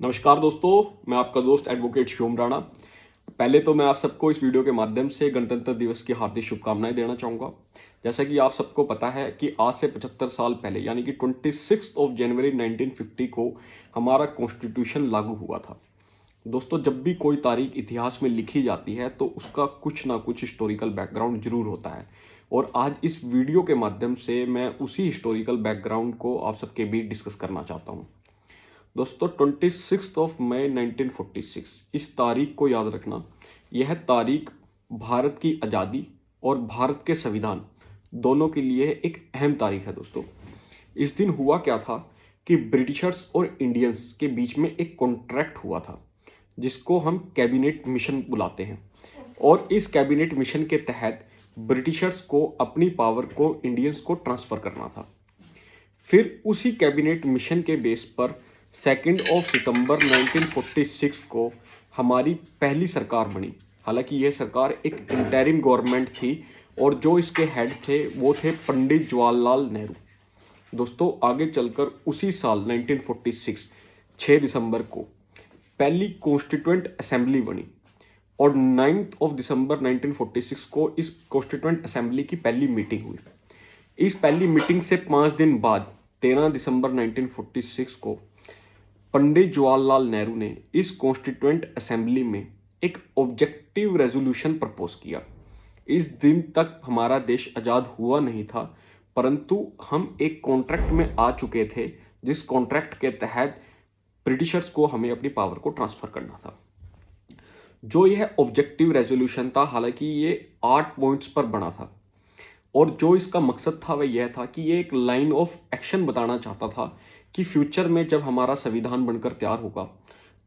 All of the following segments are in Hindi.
नमस्कार दोस्तों, मैं आपका दोस्त एडवोकेट शिवम राणा। पहले तो मैं आप सबको इस वीडियो के माध्यम से गणतंत्र दिवस की हार्दिक शुभकामनाएं देना चाहूँगा। जैसा कि आप सबको पता है कि आज से 75 साल पहले यानी कि 26 जनवरी 1950 को हमारा कॉन्स्टिट्यूशन लागू हुआ था। दोस्तों, जब भी कोई तारीख इतिहास में लिखी जाती है तो उसका कुछ ना कुछ हिस्टोरिकल बैकग्राउंड जरूर होता है, और आज इस वीडियो के माध्यम से मैं उसी हिस्टोरिकल बैकग्राउंड को आप सबके बीच डिस्कस करना चाहता हूँ। दोस्तों, 26 मई 1946 इस तारीख को याद रखना। यह तारीख भारत की आज़ादी और भारत के संविधान दोनों के लिए एक अहम तारीख है। दोस्तों, इस दिन हुआ क्या था कि ब्रिटिशर्स और इंडियंस के बीच में एक कॉन्ट्रैक्ट हुआ था जिसको हम कैबिनेट मिशन बुलाते हैं, और इस कैबिनेट मिशन के तहत ब्रिटिशर्स को अपनी पावर को इंडियंस को ट्रांसफ़र करना था। फिर उसी कैबिनेट मिशन के बेस पर 2 सितंबर 1946 को हमारी पहली सरकार बनी। हालांकि यह सरकार एक इंटरिम गवर्नमेंट थी और जो इसके हेड थे वो थे पंडित जवाहरलाल नेहरू। दोस्तों, आगे चलकर उसी साल 1946 6 दिसंबर को पहली कॉन्स्टिट्यूएंट असेंबली बनी, और 9 दिसंबर 1946 को इस कॉन्स्टिट्यूएंट असेंबली की पहली मीटिंग हुई। इस पहली मीटिंग से 5 दिन बाद 13 दिसंबर 1946 को पंडित जवाहरलाल नेहरू ने इस कॉन्स्टिट्यूएंट असेंबली में एक ऑब्जेक्टिव रेजोल्यूशन प्रपोज किया। इस दिन तक हमारा देश आज़ाद हुआ नहीं था, परंतु हम एक कॉन्ट्रैक्ट में आ चुके थे जिस कॉन्ट्रैक्ट के तहत ब्रिटिशर्स को हमें अपनी पावर को ट्रांसफ़र करना था। जो यह ऑब्जेक्टिव रेजोल्यूशन था, हालांकि ये 8 पॉइंट्स पर बना था, और जो इसका मकसद था वह यह था कि ये एक लाइन ऑफ एक्शन बताना चाहता था कि फ्यूचर में जब हमारा संविधान बनकर तैयार होगा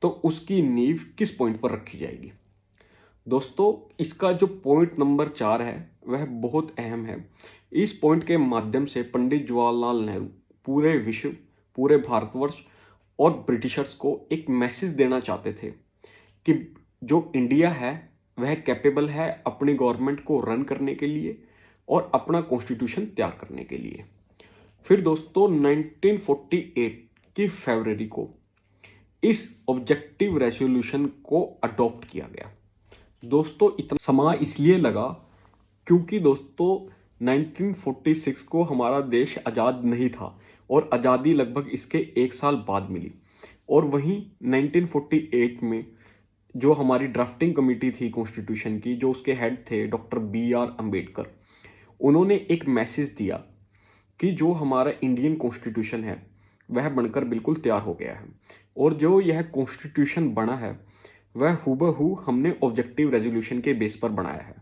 तो उसकी नींव किस पॉइंट पर रखी जाएगी। दोस्तों, इसका जो पॉइंट नंबर 4 है वह बहुत अहम है। इस पॉइंट के माध्यम से पंडित जवाहरलाल नेहरू पूरे विश्व, पूरे भारतवर्ष और ब्रिटिशर्स को एक मैसेज देना चाहते थे कि जो इंडिया है वह कैपेबल है अपनी गवर्नमेंट को रन करने के लिए और अपना कॉन्स्टिट्यूशन तैयार करने के लिए। फिर दोस्तों, 1948 की फरवरी को इस ऑब्जेक्टिव रेजोल्यूशन को अडॉप्ट किया गया। दोस्तों, इतना समय इसलिए लगा क्योंकि दोस्तों 1946 को हमारा देश आज़ाद नहीं था और आज़ादी लगभग इसके 1 साल बाद मिली। और वहीं 1948 में जो हमारी ड्राफ्टिंग कमेटी थी कॉन्स्टिट्यूशन की, जो उसके हेड थे डॉक्टर BR अम्बेडकर, उन्होंने एक मैसेज दिया कि जो हमारा इंडियन कॉन्स्टिट्यूशन है वह बनकर बिल्कुल तैयार हो गया है, और जो यह कॉन्स्टिट्यूशन बना है वह हूबहू हमने ऑब्जेक्टिव रेजोल्यूशन के बेस पर बनाया है।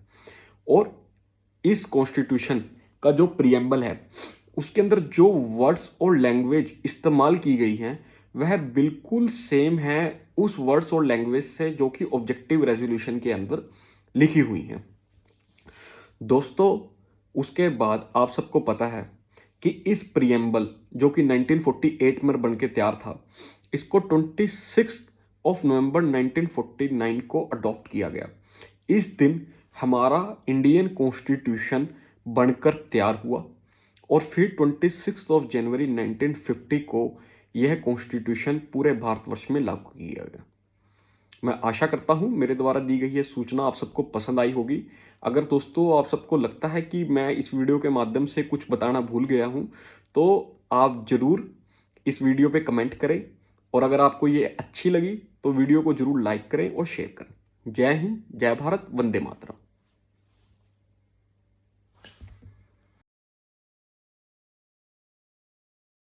और इस कॉन्स्टिट्यूशन का जो प्रीएम्बल है उसके अंदर जो वर्ड्स और लैंग्वेज इस्तेमाल की गई हैं वह बिल्कुल सेम है उस वर्ड्स और लैंग्वेज से जो कि ऑब्जेक्टिव रेजोल्यूशन के अंदर लिखी हुई हैं। दोस्तों, उसके बाद आप सबको पता है कि इस प्रीएम्बल जो कि 1948 में बन के तैयार था, इसको 26 नवंबर 1949 को अडॉप्ट किया गया। इस दिन हमारा इंडियन कॉन्स्टिट्यूशन बनकर तैयार हुआ, और फिर 26 जनवरी 1950 को यह कॉन्स्टिट्यूशन पूरे भारतवर्ष में लागू किया गया। मैं आशा करता हूं मेरे द्वारा दी गई यह सूचना आप सबको पसंद आई होगी। अगर दोस्तों आप सबको लगता है कि मैं इस वीडियो के माध्यम से कुछ बताना भूल गया हूं, तो आप ज़रूर इस वीडियो पे कमेंट करें, और अगर आपको ये अच्छी लगी तो वीडियो को ज़रूर लाइक करें और शेयर करें। जय हिंद, जय भारत, वंदे मातरम।